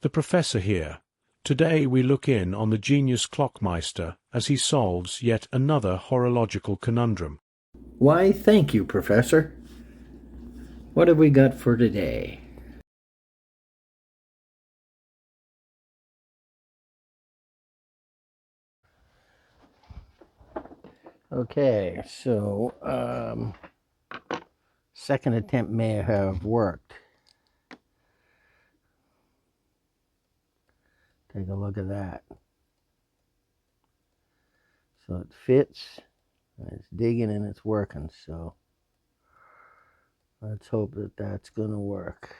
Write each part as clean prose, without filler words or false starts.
The professor here. Today we look in on the genius clockmeister as he solves yet another horological conundrum. Why, thank you, Professor. What have we got for today? Okay, so second attempt may have worked. Take a look at that. So it fits, it's digging and it's working, so let's hope that that's going to work.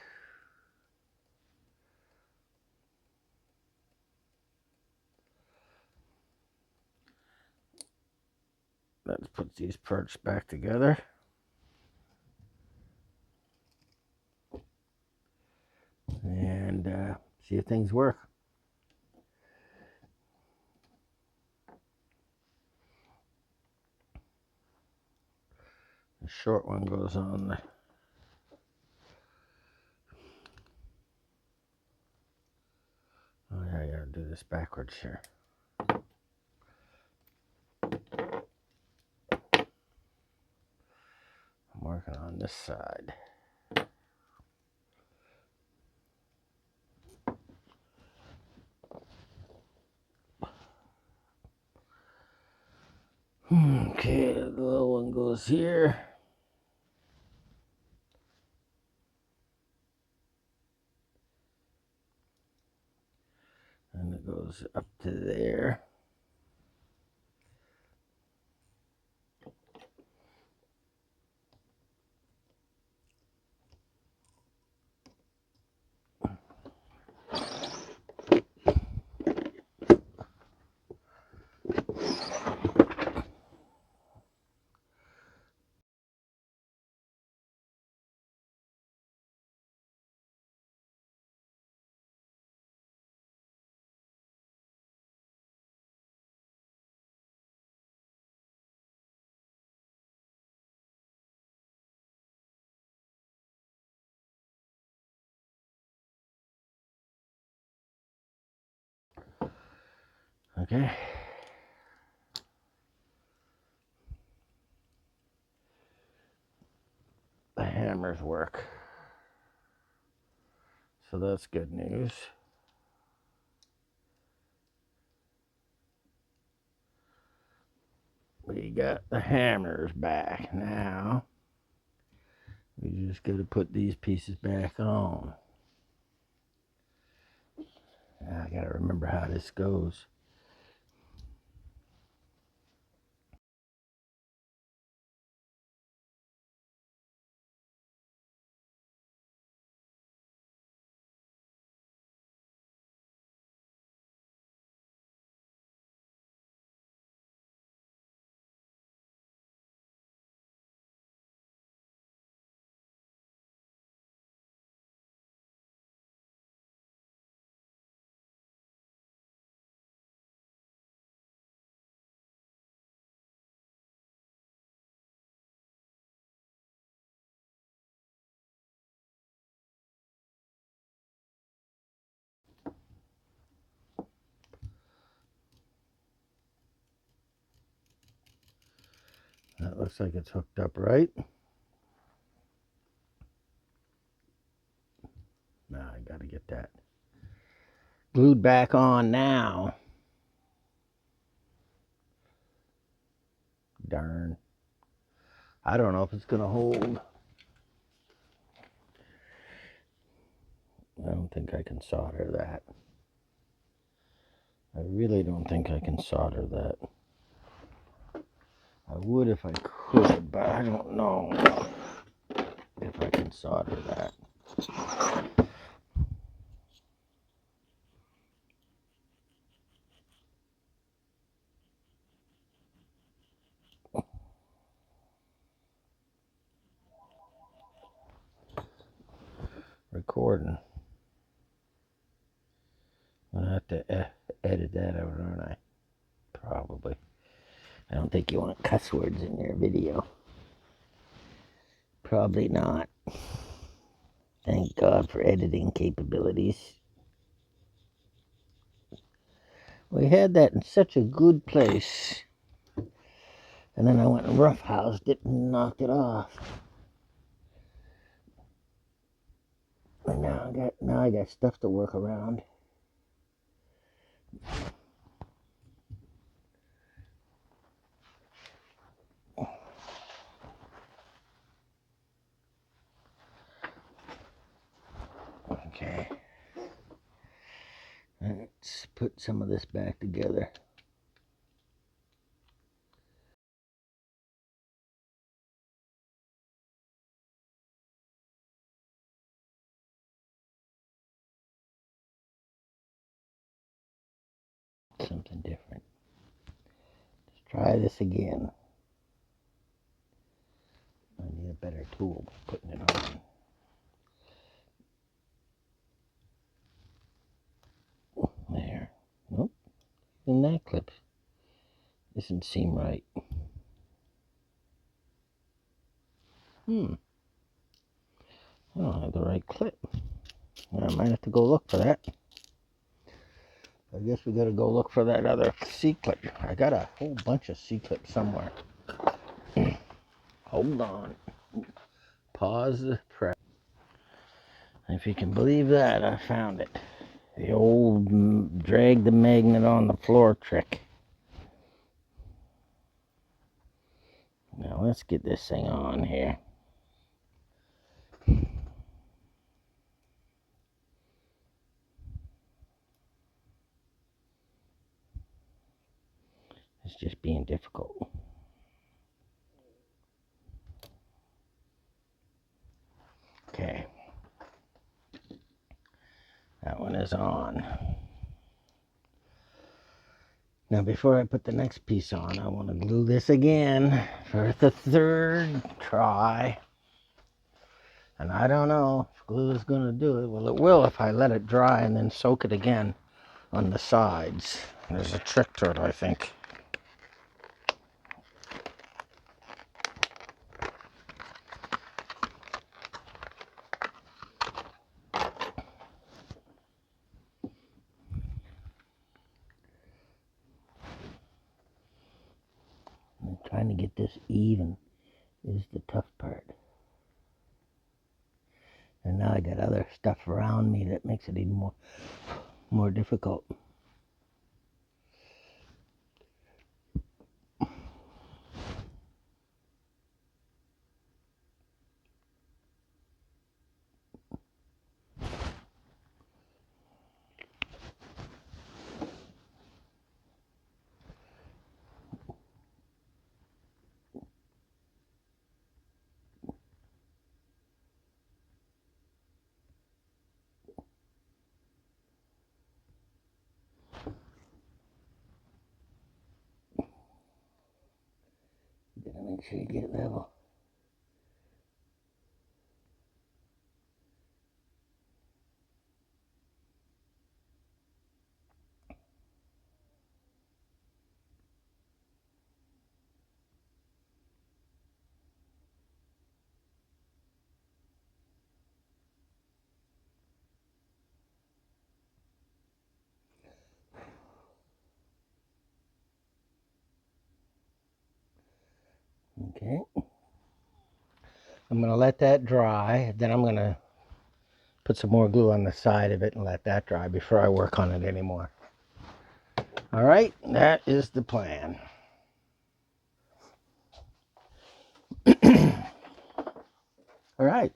Let's put these parts back together. And see if things work. The short one goes on the I gotta do this backwards here. I'm working on this side. Okay, the little one goes here. And it goes up to there. Okay. The hammers work. So that's good news. We got the hammers back. Now we just got to put these pieces back on. I got to remember how this goes. That looks like it's hooked up right. Now I got to get that glued back on now. Darn. I don't know if it's going to hold. I don't think I can solder that. I really don't think I can solder that. I would if I could, but I don't know if I can solder that. Recording. I'll have to edit that out, aren't I? Probably. I don't think you want cuss words in your video. Probably not. Thank God for editing capabilities. We had that in such a good place. And then I went and roughhoused it and knocked it off. And now I got stuff to work around. Okay. Let's put some of this back together. Something different. Let's try this again. I need a better tool for putting it on. There. Nope. And that clip doesn't seem right. I don't have the right clip. I might have to go look for that. I guess we gotta go look for that other C-clip. I got a whole bunch of C-clips somewhere. Hold on. Pause the press. If you can believe that, I found it. The old drag the magnet on the floor trick. Now let's get this thing on here. It's just being difficult. Okay. That one is on. Now before I put the next piece on, I want to glue this again for the third try. And I don't know if glue is going to do it. Well, it will if I let it dry and then soak it again on the sides. There's a trick to it, I think. And trying to get this even is the tough part. And now I got other stuff around me that makes it even more difficult. You gotta make sure you get it level. Okay. I'm going to let that dry. Then I'm going to put some more glue on the side of it and let that dry before I work on it anymore. All right, that is the plan. All right.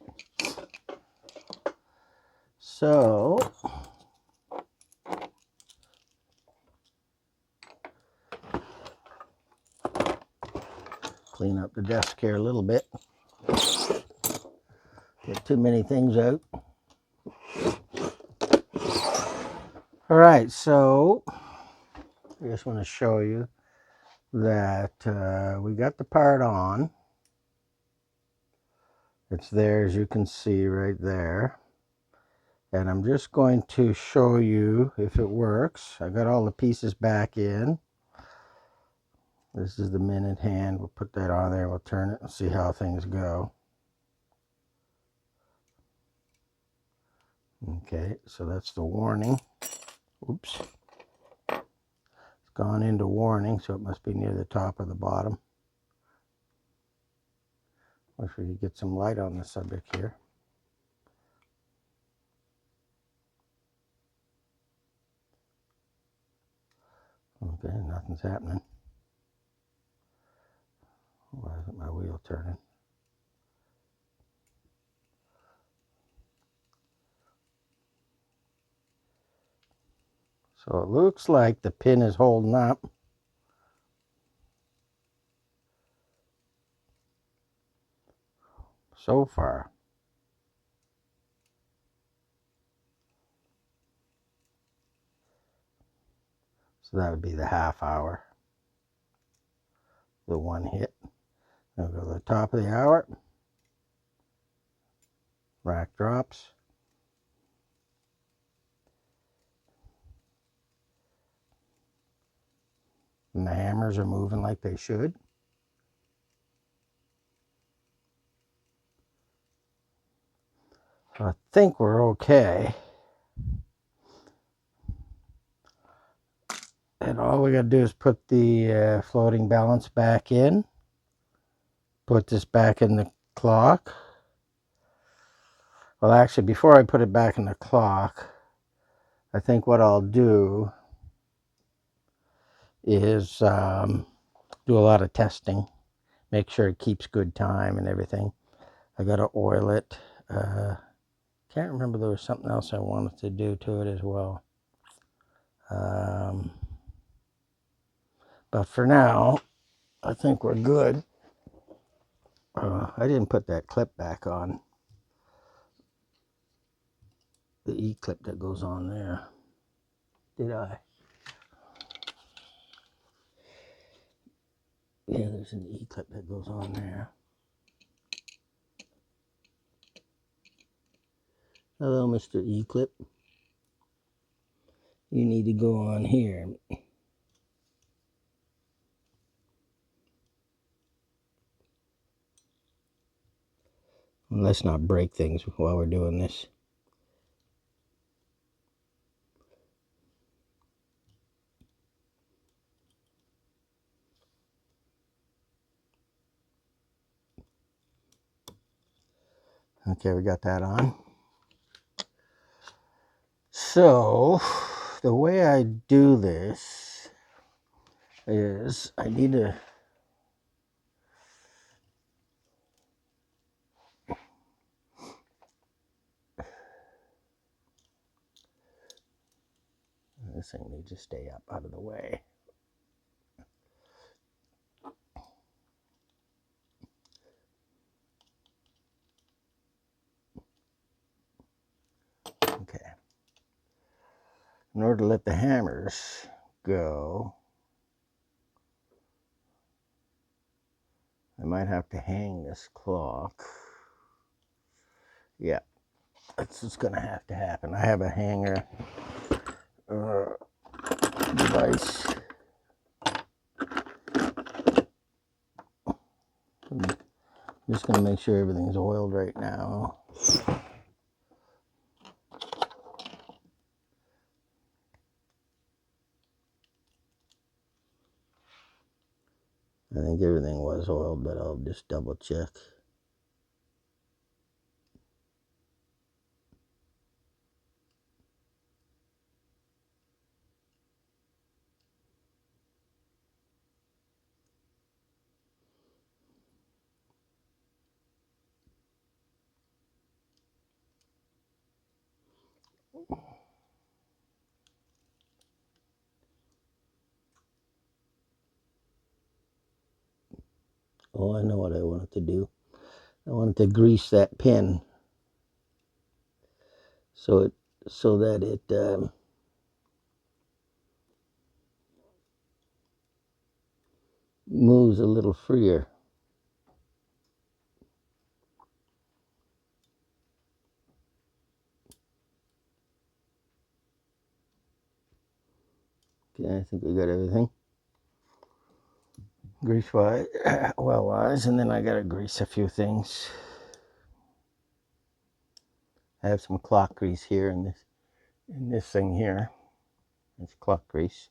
So, clean up the desk here a little bit. Get too many things out. All right, so I just want to show you that we got the part on. It's there, as you can see right there. And I'm just going to show you if it works. I got all the pieces back in. This is the minute hand. We'll put that on there. We'll turn it and see how things go. Okay, so that's the warning. Oops. gone into warning, so it must be near the top or the bottom. Wish we could get some light on the subject here. Okay, nothing's happening. Why isn't my wheel turning? So it looks like the pin is holding up. So far. So that would be the half hour. The one hit. Now go to the top of the hour. Rack drops. And the hammers are moving like they should. So I think we're okay. And all we got to do is put the floating balance back in. Put this back in the clock. Well, actually, before I put it back in the clock, I think what I'll do is do a lot of testing. Make sure it keeps good time and everything. I got to oil it. Can't remember, there was something else I wanted to do to it as well. But for now, I think we're good. I didn't put that clip back on. The E-clip that goes on there. Did I? Yeah, there's an E-clip that goes on there. Hello, Mr. E-clip. You need to go on here. Let's not break things while we're doing this. Okay, we got that on. So, the way I do this is I need to this thing needs to stay up out of the way. Okay. In order to let the hammers go, I might have to hang this clock. Yeah, that's what's going to have to happen. I have a hanger device. I'm just going to make sure everything's oiled right now. I think everything was oiled, but I'll just double check. Oh, I know what I wanted to do. I wanted to grease that pin so that it moves a little freer. Okay, I think we got everything grease wise, well wise, and then I gotta grease a few things. I have some clock grease here in this thing here. It's clock grease.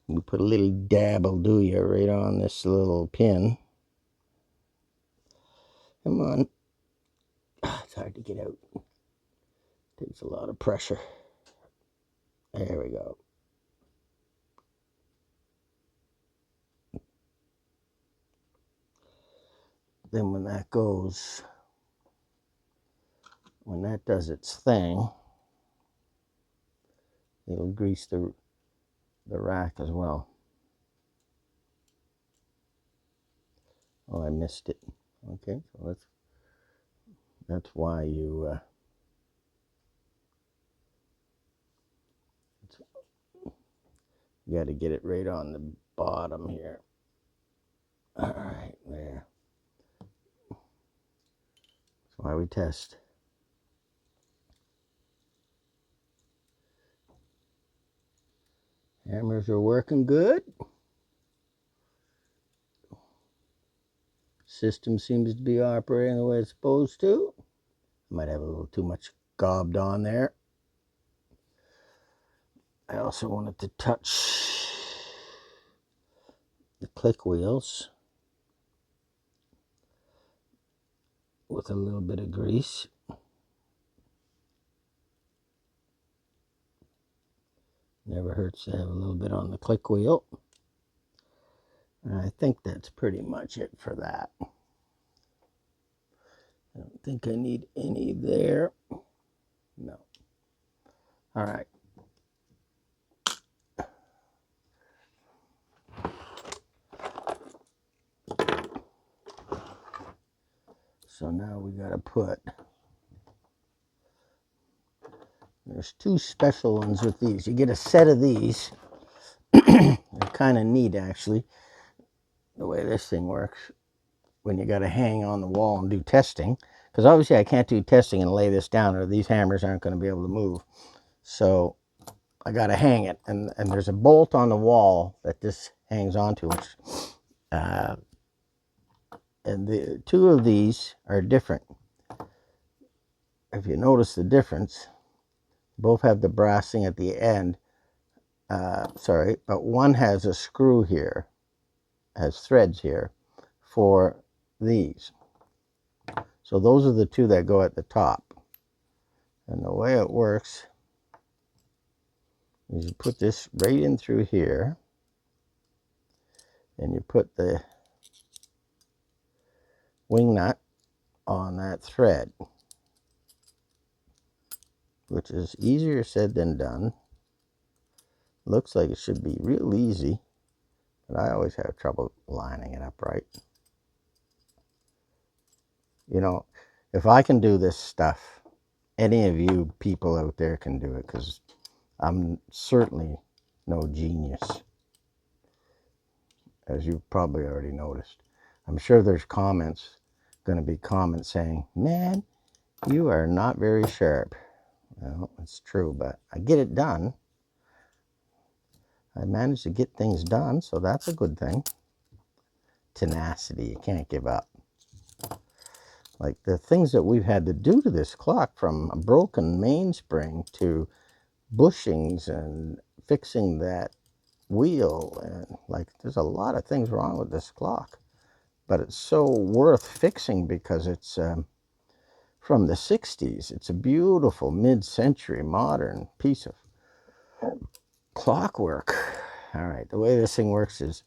We put a little dab will do you right on this little pin. Come on. It's hard to get out. Takes a lot of pressure. There we go. Then when that does its thing, it'll grease the rack as well. Oh, I missed it. Okay, so that's why you got to get it right on the bottom here. All right, there. That's why we test. Hammers are working good. System seems to be operating the way it's supposed to. Might have a little too much gobbed on there. I also wanted to touch the click wheels with a little bit of grease. Never hurts to have a little bit on the click wheel. And I think that's pretty much it for that. I don't think I need any there. No. All right. So now we got to put, there's two special ones with these. You get a set of these. They're kind of neat, actually, the way this thing works when you got to hang on the wall and do testing. Because obviously I can't do testing and lay this down or these hammers aren't going to be able to move. So I got to hang it. And there's a bolt on the wall that this hangs onto, which, and the two of these are different. If you notice the difference, both have the brassing at the end. But one has a screw here, has threads here for these. So those are the two that go at the top. And the way it works is you put this right in through here, and you put the wing nut on that thread, which is easier said than done. Looks like it should be real easy, but I always have trouble lining it up right. You know, if I can do this stuff, any of you people out there can do it, because I'm certainly no genius, as you've probably already noticed. I'm sure there's going to be comments saying, man, you are not very sharp. Well, it's true, but I get it done. I managed to get things done, so that's a good thing. Tenacity, you can't give up. Like the things that we've had to do to this clock, from a broken mainspring to bushings and fixing that wheel, and like there's a lot of things wrong with this clock, but it's so worth fixing because it's from the 60s. It's a beautiful mid-century modern piece of clockwork. All right, the way this thing works is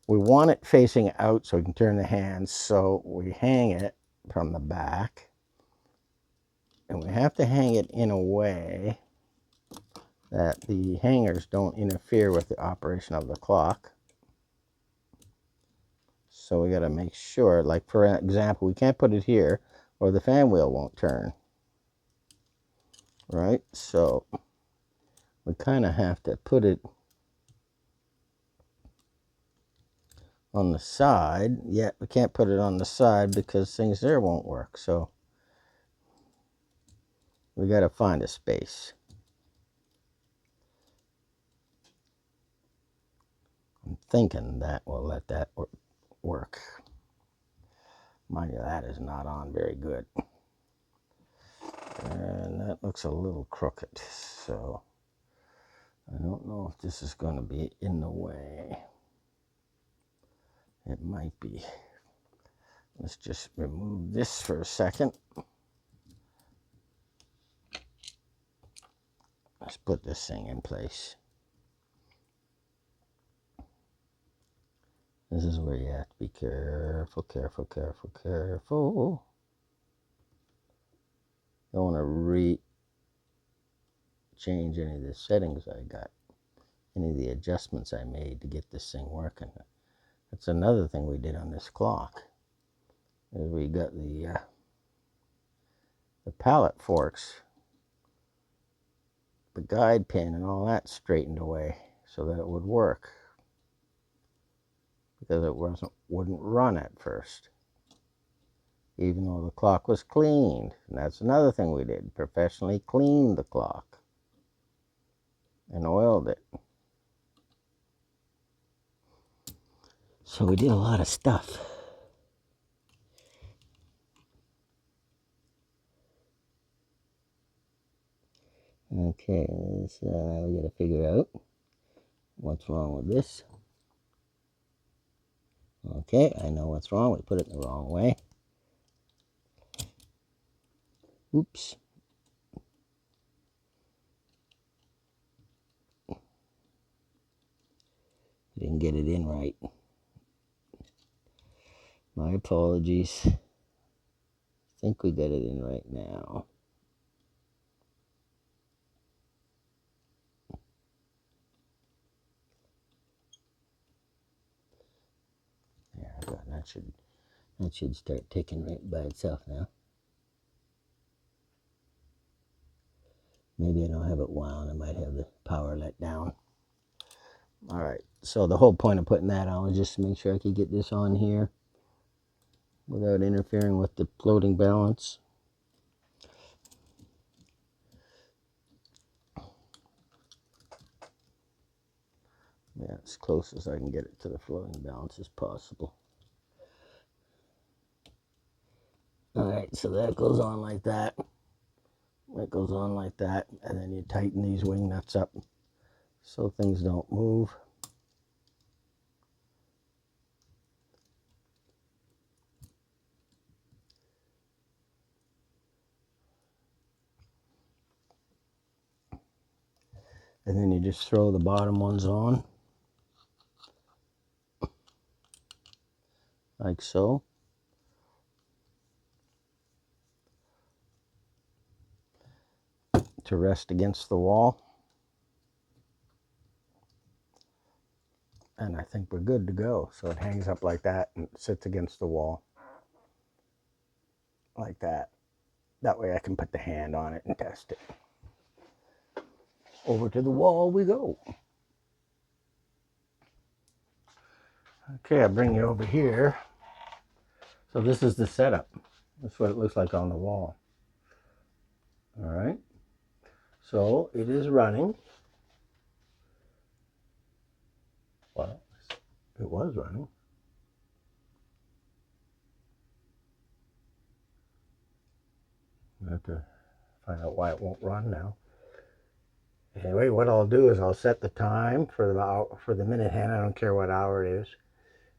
we want it facing out so we can turn the hands, so we hang it from the back, and we have to hang it in a way that the hangers don't interfere with the operation of the clock. So we got to make sure, like for example, we can't put it here or the fan wheel won't turn. Right? So we kind of have to put it on the side. Yet we can't put it on the side because things there won't work. So we got to find a space. I'm thinking that we'll let that work. Mind you, that is not on very good. And that looks a little crooked. So I don't know if this is going to be in the way. It might be. Let's just remove this for a second. Let's put this thing in place. This is where you have to be careful, careful, careful, careful. Don't want to change any of the settings I got, any of the adjustments I made to get this thing working. That's another thing we did on this clock. Is we got the pallet forks, the guide pin, and all that straightened away so that it would work, because it wouldn't run at first, even though the clock was cleaned. And that's another thing we did, professionally cleaned the clock and oiled it. So we did a lot of stuff. Okay, so now we got to figure out what's wrong with this. Okay, I know what's wrong. We put it in the wrong way. Oops. Didn't get it in right. My apologies. I think we got it in right now. There, I got that should start ticking right by itself now. Maybe I don't have it wound. I might have the power let down. All right. So the whole point of putting that on was just to make sure I could get this on here without interfering with the floating balance. Yeah, as close as I can get it to the floating balance as possible. Alright, so that goes on like that. That goes on like that. And then you tighten these wing nuts up so things don't move. And then you just throw the bottom ones on. Like so. To rest against the wall. And I think we're good to go. So it hangs up like that and sits against the wall. Like that. That way I can put the hand on it and test it. Over to the wall we go. Okay, I bring you over here. So this is the setup. That's what it looks like on the wall. All right. So it is running. Well, it was running. I have to find out why it won't run now. Anyway, what I'll do is I'll set the time for the minute hand. I don't care what hour it is.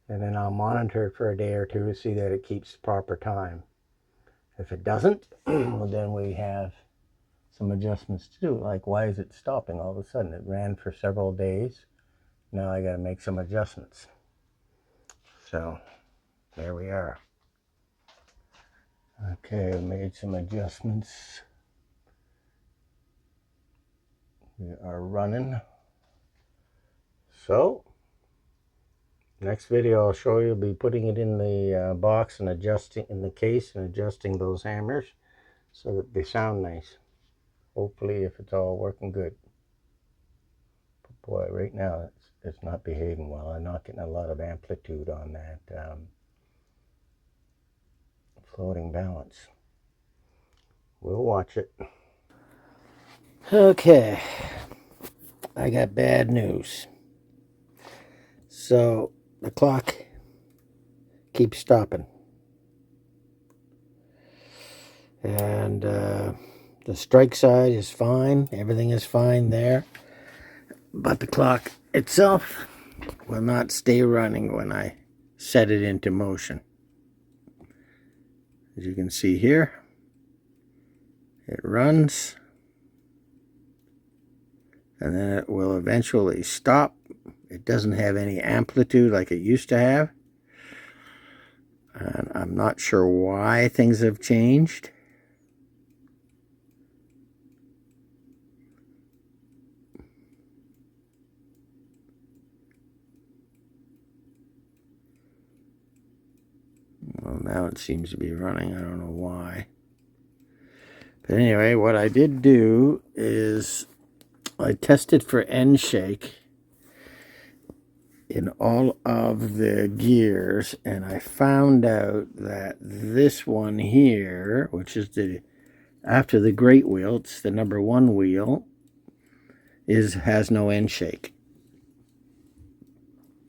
And then I'll monitor it for a day or two to see that it keeps proper time. If it doesn't, well, then we have some adjustments to do. Like, why is it stopping all of a sudden? It ran for several days. Now I got to make some adjustments. So there we are. Okay, I made some adjustments. We are running. So next video I'll show you, I'll be putting it in the box and adjusting in the case and adjusting those hammers so that they sound nice. Hopefully, if it's all working good. But boy, right now it's not behaving well. I'm not getting a lot of amplitude on that floating balance. We'll watch it. Okay, I got bad news. So the clock keeps stopping. And the strike side is fine. Everything is fine there. but the clock itself will not stay running when I set it into motion. As you can see here, it runs, and then it will eventually stop. It doesn't have any amplitude like it used to have, and I'm not sure why things have changed. Well, now it seems to be running. I don't know why. But anyway, what I did do is I tested for end shake in all of the gears, and I found out that this one here, which is the after the great wheel, it's the number 1 wheel, has no end shake.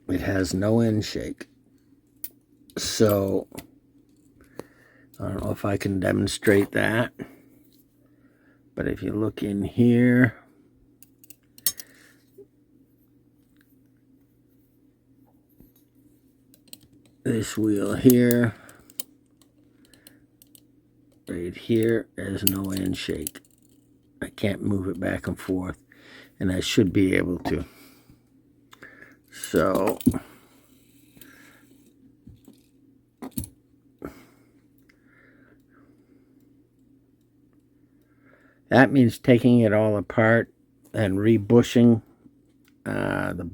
It has no end shake. So I don't know if I can demonstrate that, but if you look in here, this wheel here, right here, has no end shake. I can't move it back and forth, and I should be able to. So that means taking it all apart and rebushing the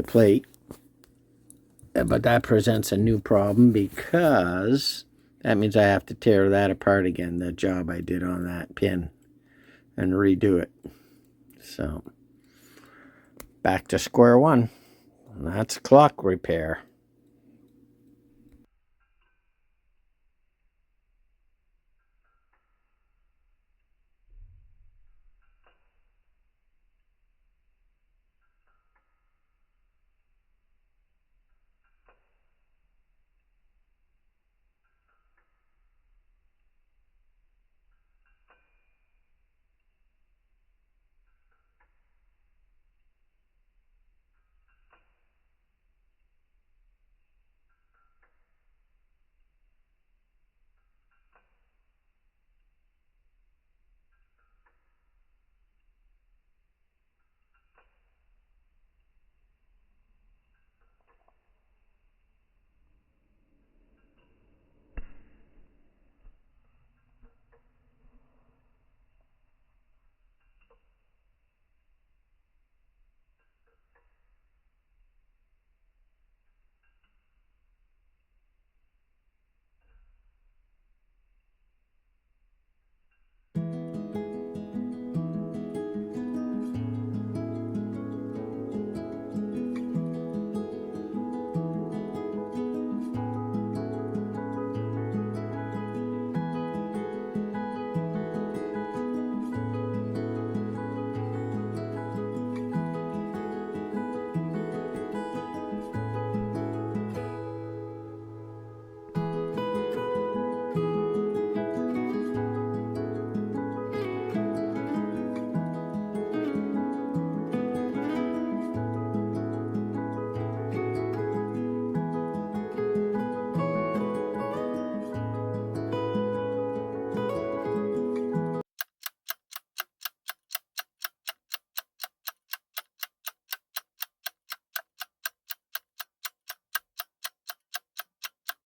plate. But that presents a new problem because that means I have to tear that apart again, the job I did on that pin, and redo it. So back to square one. That's clock repair.